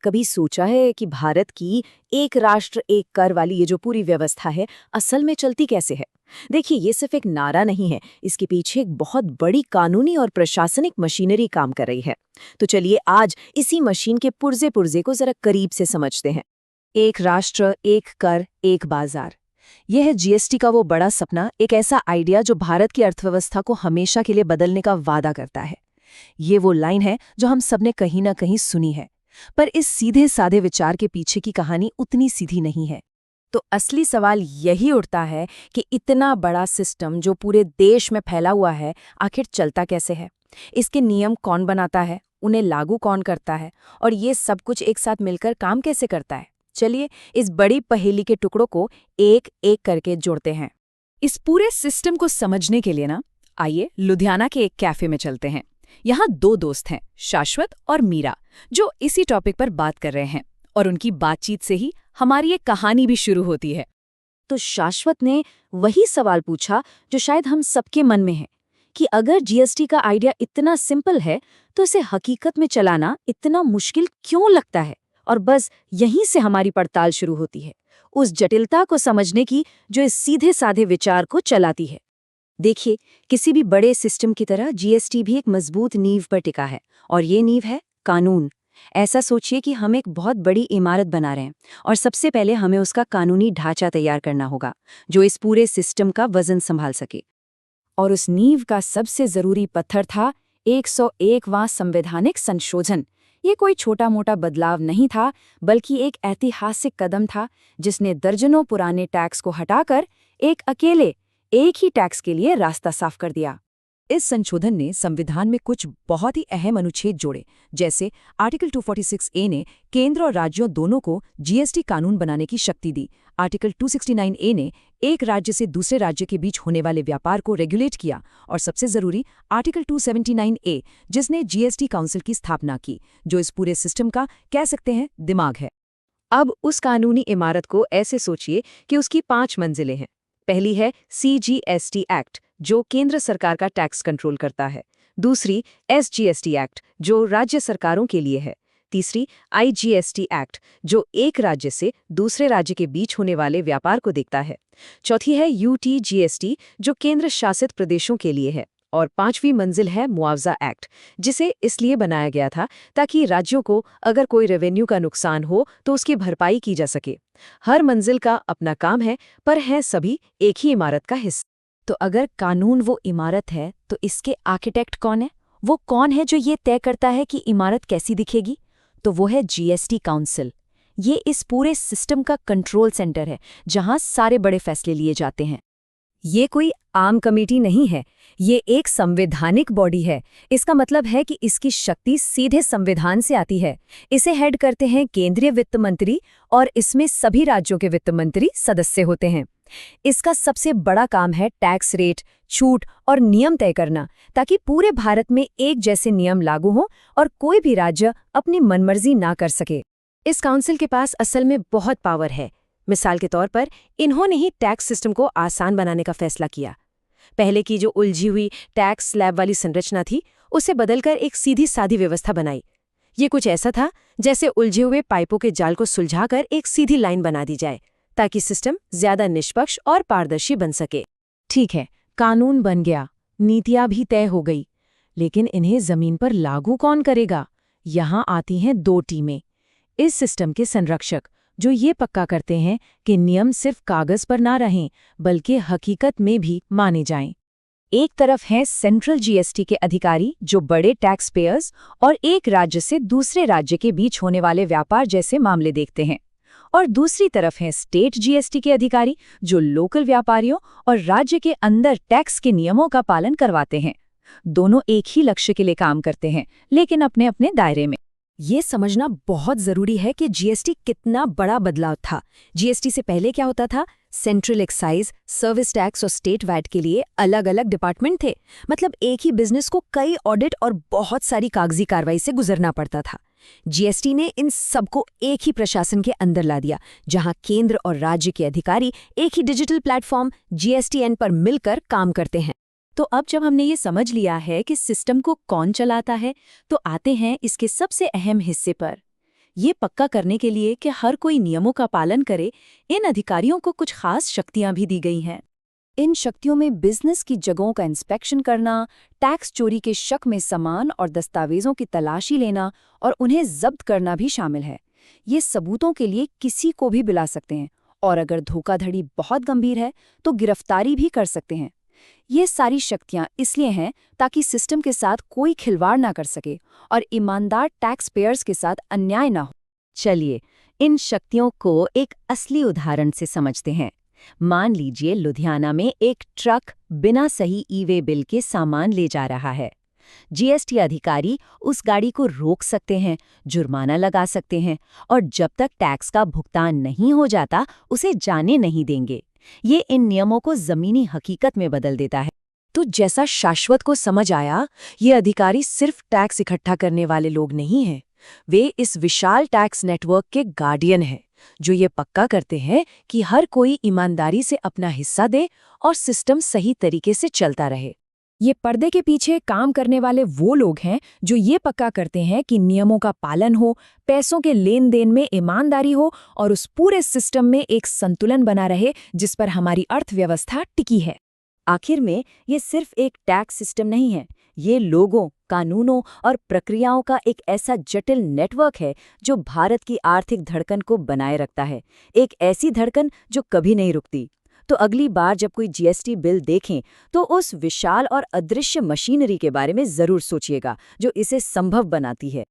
कभी सोचा है कि भारत की एक राष्ट्र एक कर वाली ये जो पूरी व्यवस्था है असल में चलती कैसे है? देखिए, ये सिर्फ एक नारा नहीं है, इसके पीछे एक बहुत बड़ी कानूनी और प्रशासनिक मशीनरी काम कर रही है। तो चलिए आज इसी मशीन के पुर्जे पुर्जे को जरा करीब से समझते हैं। एक राष्ट्र एक कर एक बाजार, यह है जीएसटी का वो बड़ा सपना, एक ऐसा आइडिया जो भारत की अर्थव्यवस्था को हमेशा के लिए बदलने का वादा करता है। ये वो लाइन है जो हम सबने कहीं ना कहीं सुनी है, पर इस सीधे साधे विचार के पीछे की कहानी उतनी सीधी नहीं है। तो असली सवाल यही उठता है कि इतना बड़ा सिस्टम जो पूरे देश में फैला हुआ है, आखिर चलता कैसे है? इसके नियम कौन बनाता है, उन्हें लागू कौन करता है, और ये सब कुछ एक साथ मिलकर काम कैसे करता है? चलिए इस बड़ी पहेली के टुकड़ों को एक एक करके जोड़ते हैं। इस पूरे सिस्टम को समझने के लिए आइए लुधियाना के एक कैफे में चलते हैं। यहाँ दो दोस्त हैं, शाश्वत और मीरा, जो इसी टॉपिक पर बात कर रहे हैं, और उनकी बातचीत से ही हमारी ये कहानी भी शुरू होती है। तो शाश्वत ने वही सवाल पूछा जो शायद हम सबके मन में है, कि अगर जीएसटी का आइडिया इतना सिंपल है तो इसे हकीकत में चलाना इतना मुश्किल क्यों लगता है? और बस यहीं से हमारी पड़ताल शुरू होती है, उस जटिलता को समझने की जो इस सीधे साधे विचार को चलाती है। देखिए, किसी भी बड़े सिस्टम की तरह जीएसटी भी एक मजबूत नींव पर टिका है, और ये नींव है कानून। ऐसा सोचिए कि हम एक बहुत बड़ी इमारत बना रहे हैं, और सबसे पहले हमें उसका कानूनी ढांचा तैयार करना होगा जो इस पूरे सिस्टम का वजन संभाल सके। और उस नींव का सबसे जरूरी पत्थर था 101वां संवैधानिक संशोधन। ये कोई छोटा मोटा बदलाव नहीं था, बल्कि एक ऐतिहासिक कदम था जिसने दर्जनों पुराने टैक्स को हटाकर एक ही टैक्स के लिए रास्ता साफ कर दिया। इस संशोधन ने संविधान में कुछ बहुत ही अहम अनुच्छेद जोड़े, जैसे आर्टिकल 246A ने केंद्र और राज्यों दोनों को जीएसटी कानून बनाने की शक्ति दी। आर्टिकल 269A ने एक राज्य से दूसरे राज्य के बीच होने वाले व्यापार को रेगुलेट किया, और सबसे जरूरी आर्टिकल 279A, जिसने जीएसटी काउंसिल की स्थापना की, जो इस पूरे सिस्टम का कह सकते हैं दिमाग है। अब उस कानूनी इमारत को ऐसे सोचिए कि उसकी 5 मंजिलें हैं। पहली है CGST एक्ट, जो केंद्र सरकार का टैक्स कंट्रोल करता है। दूसरी SGST एक्ट, जो राज्य सरकारों के लिए है। तीसरी IGST एक्ट, जो एक राज्य से दूसरे राज्य के बीच होने वाले व्यापार को देखता है। चौथी है UTGST, जो केंद्र शासित प्रदेशों के लिए है। और 5वीं मंजिल है मुआवजा एक्ट, जिसे इसलिए बनाया गया था ताकि राज्यों को अगर कोई रेवेन्यू का नुकसान हो तो उसकी भरपाई की जा सके। हर मंजिल का अपना काम है, पर है सभी एक ही इमारत का हिस्सा। तो अगर कानून वो इमारत है, तो इसके आर्किटेक्ट कौन है? वो कौन है जो ये तय करता है कि इमारत कैसी दिखेगी? तो वो है जीएसटी काउंसिल। ये इस पूरे सिस्टम का कंट्रोल सेंटर है, जहां सारे बड़े फैसले लिए जाते हैं। ये कोई आम कमेटी नहीं है, ये एक संवैधानिक बॉडी है। इसका मतलब है कि इसकी शक्ति सीधे संविधान से आती है। इसे हेड करते हैं केंद्रीय वित्त मंत्री, और इसमें सभी राज्यों के वित्त मंत्री सदस्य होते हैं। इसका सबसे बड़ा काम है टैक्स रेट, छूट और नियम तय करना, ताकि पूरे भारत में एक जैसे नियम लागू हों और कोई भी राज्य अपनी मनमर्जी ना कर सके। इस काउंसिल के पास असल में बहुत पावर है। मिसाल के तौर पर इन्होंने ही टैक्स सिस्टम को आसान बनाने का फैसला किया। पहले की जो उलझी हुई टैक्स स्लैब वाली संरचना थी, उसे बदलकर एक सीधी सादी व्यवस्था बनाई। ये कुछ ऐसा था जैसे उलझे हुए पाइपों के जाल को सुलझाकर एक सीधी लाइन बना दी जाए, ताकि सिस्टम ज्यादा निष्पक्ष और पारदर्शी बन सके। ठीक है, कानून बन गया, नीतियां भी तय हो गई, लेकिन इन्हें जमीन पर लागू कौन करेगा? यहाँ आती हैं 2 टीमें। इस सिस्टम के संरक्षक, जो ये पक्का करते हैं कि नियम सिर्फ कागज पर ना रहें, बल्कि हकीकत में भी माने जाएं। एक तरफ हैं सेंट्रल जीएसटी के अधिकारी, जो बड़े टैक्स पेयर्स और एक राज्य से दूसरे राज्य के बीच होने वाले व्यापार जैसे मामले देखते हैं। और दूसरी तरफ हैं स्टेट जीएसटी के अधिकारी, जो लोकल व्यापारियों और राज्य के अंदर टैक्स के नियमों का पालन करवाते हैं। दोनों एक ही लक्ष्य के लिए काम करते हैं, लेकिन अपने अपने दायरे में। ये समझना बहुत जरूरी है कि जीएसटी कितना बड़ा बदलाव था। जीएसटी से पहले क्या होता था? सेंट्रल एक्साइज, सर्विस टैक्स और स्टेट वैट के लिए अलग अलग डिपार्टमेंट थे। मतलब एक ही बिजनेस को कई ऑडिट और बहुत सारी कागजी कार्रवाई से गुजरना पड़ता था। जीएसटी ने इन सबको एक ही प्रशासन के अंदर ला दिया, जहां केंद्र और राज्य के अधिकारी एक ही डिजिटल प्लेटफॉर्म जीएसटीएन पर मिलकर काम करते हैं। तो अब जब हमने ये समझ लिया है कि सिस्टम को कौन चलाता है, तो आते हैं इसके सबसे अहम हिस्से पर, ये पक्का करने के लिए कि हर कोई नियमों का पालन करे, इन अधिकारियों को कुछ खास शक्तियां भी दी गई हैं। इन शक्तियों में बिजनेस की जगहों का इंस्पेक्शन करना, टैक्स चोरी के शक में सामान और दस्तावेजों की तलाशी लेना और उन्हें जब्त करना भी शामिल है। ये सबूतों के लिए किसी को भी बुला सकते हैं और अगर धोखाधड़ी बहुत गंभीर है तो गिरफ्तारी भी कर सकते हैं। ये सारी शक्तियां इसलिए हैं ताकि सिस्टम के साथ कोई खिलवाड़ ना कर सके और ईमानदार टैक्स पेयर्स के साथ अन्याय ना हो। चलिए, इन शक्तियों को एक असली उदाहरण से समझते हैं। मान लीजिए लुधियाना में एक ट्रक बिना सही ई-वे बिल के सामान ले जा रहा है। जीएसटी अधिकारी उस गाड़ी को रोक सकते हैं, जुर्माना लगा सकते हैं और जब तक टैक्स का भुगतान नहीं हो जाता उसे जाने नहीं देंगे। ये इन नियमों को जमीनी हकीकत में बदल देता है। तो जैसा शाश्वत को समझ आया, ये अधिकारी सिर्फ टैक्स इकट्ठा करने वाले लोग नहीं हैं। वे इस विशाल टैक्स नेटवर्क के गार्डियन हैं, जो ये पक्का करते हैं कि हर कोई ईमानदारी से अपना हिस्सा दे और सिस्टम सही तरीके से चलता रहे। ये पर्दे के पीछे काम करने वाले वो लोग हैं जो ये पक्का करते हैं कि नियमों का पालन हो, पैसों के लेन देन में ईमानदारी हो और उस पूरे सिस्टम में एक संतुलन बना रहे जिस पर हमारी अर्थव्यवस्था टिकी है। आखिर में ये सिर्फ एक टैक्स सिस्टम नहीं है, ये लोगों, कानूनों और प्रक्रियाओं का एक ऐसा जटिल नेटवर्क है जो भारत की आर्थिक धड़कन को बनाए रखता है। एक ऐसी धड़कन जो कभी नहीं रुकती। तो अगली बार जब कोई जीएसटी बिल देखें तो उस विशाल और अदृश्य मशीनरी के बारे में जरूर सोचिएगा जो इसे संभव बनाती है।